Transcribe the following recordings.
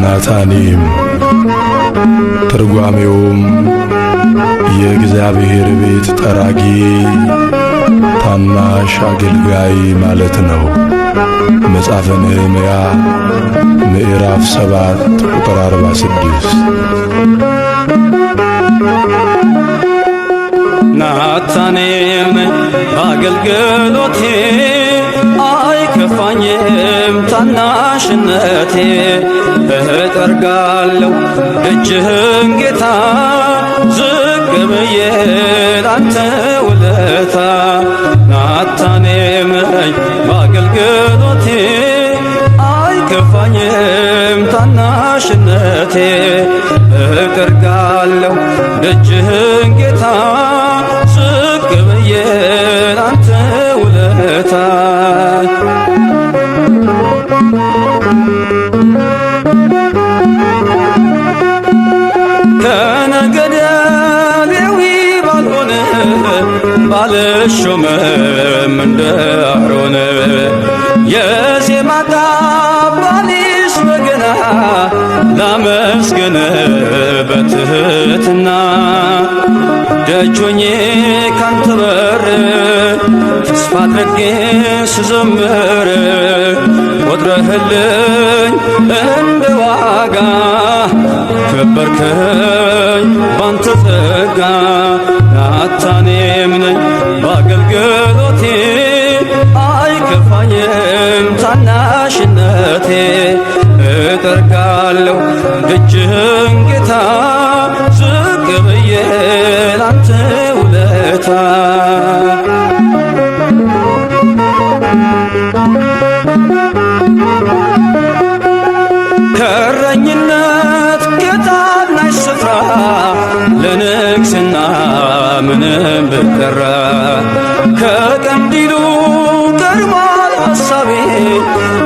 ናታኒም ትርጓሜውም የእግዚአብሔር ቤት ጠራጊ ታናሽ አገልጋይ ማለት ነው። መጽሐፈ ነህምያ ምዕራፍ 7 ቁጥር 46። ናታኒም በአገልግሎቴ አይከፋኝም ታናሽነቴ። እጠርጋለሁ ደጅህን ጌታ ዝቅ ብዬ ላንተ ውለታ። ናታኒም በአገልግሎቴ አይከፋኝም ታናሽነቴ። እጠርጋለሁ ደጅህን ጌታ ዝቅ ብዬ ላንተ ውለታ። ከነገደ ሌዊ ባልሆነ ባልሾመም እንደ አሮን የዜማ ቃባሊስ በገና ላመስግን በትህትና። ደጆኜ ካንተ በር ተስፋ አድርጌ ስዘምር ቆጥረህልኝ እንደ ዋጋ ከበርከኝ ባንተ ጸጋ። ናታኒም ነኝ በአገልግሎቴ አይከፋኝም ታናሽነቴ። እጠርጋለሁ ደጅህን ጌታ ዝቅ ብዬ ላንተ ውለታ። ከእረኝነት ከታናሽ ስፍራ ለንግስና ምንም ብጠራ ከቀንዲሉ ቀድሟል ሐሳቤ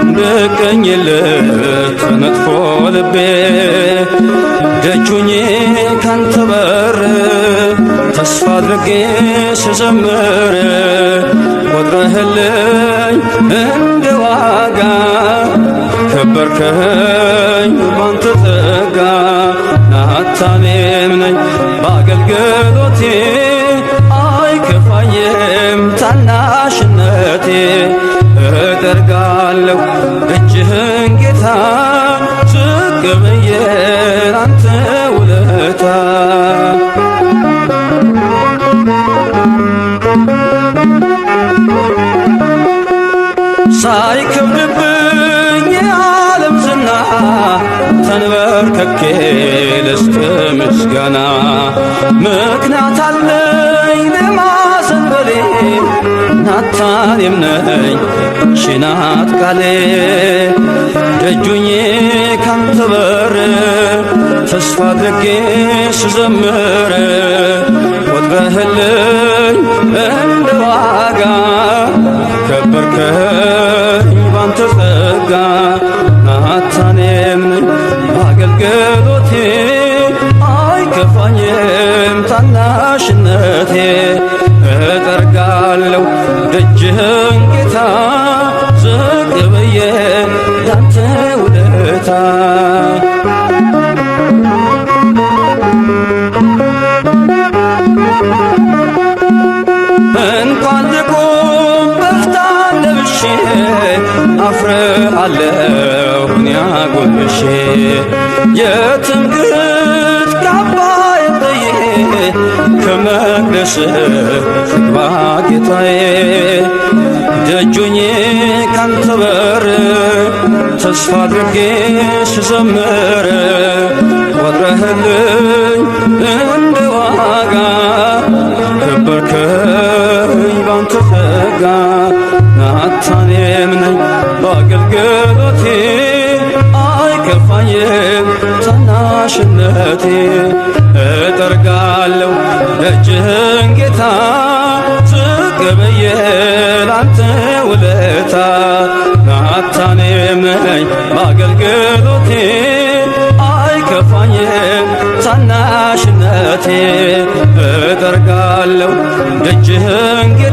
እንድቀኝልህ ተነጥፎ ልቤ። ደጁኜ ካንተ በር ተስፋ አድርጌ ስዘምር ቆጥረህልኝ እንደ ዋጋ ከበርከኝ ባንተ ጸጋ። ናታኒም ነኝ በአገልግሎቴ አይከፋኝም ታናሽነቴ። እጠርጋለሁ ደጅህን ጌታ ዝቅ ብዬ ላንተ ውለታ። ሳይከብድብኝ የዓለም ዝና ተንበርክኬ ልስጥ ምስጋና። ምክንያት አለኝ ለማዘንበሌ ናታኒም ነኝ ይህች ናት ቃሌ። ደጁኜ ካንተ በር ተስፋ አድርጌ ስዘምር ቆጥረህልኝ እንደ ዋጋ ከበርከኝ ባንተ ጸጋ። ናታኒም ነኝ በአገልግሎቴ አይከፋኝም ታናሽነቴ። እጠርጋለሁ ደጅህን ጌታ ዝቅ ብዬ ላንተ ውለታ። እንኳን ልቁም በፍታ ለብሼ አፍሬአለሁ እኔ አጎንብሼ። የትምክህት ካባ የለየ ከመቅደስህ ልግባ ጌታዬ። ደጁኜ ካንተ በር ተስፋ አድርጌ ስዘምር ቆጥረህልኝ እንደ ዋጋ ከበርከኝ ባንተ ጸጋ። ናታኒም ነኝ በአገልግሎቴ አይከፋኝም ታናሽነቴ። እጠርጋለሁ ደጅህን ጌታ ዝቅ ብዬ ላንተ ውለታ። ናታኒም ነኝ በአገልግሎቴ አይከፋኝም ታናሽነቴ። እጠርጋለሁ ደጅህን ደጅህን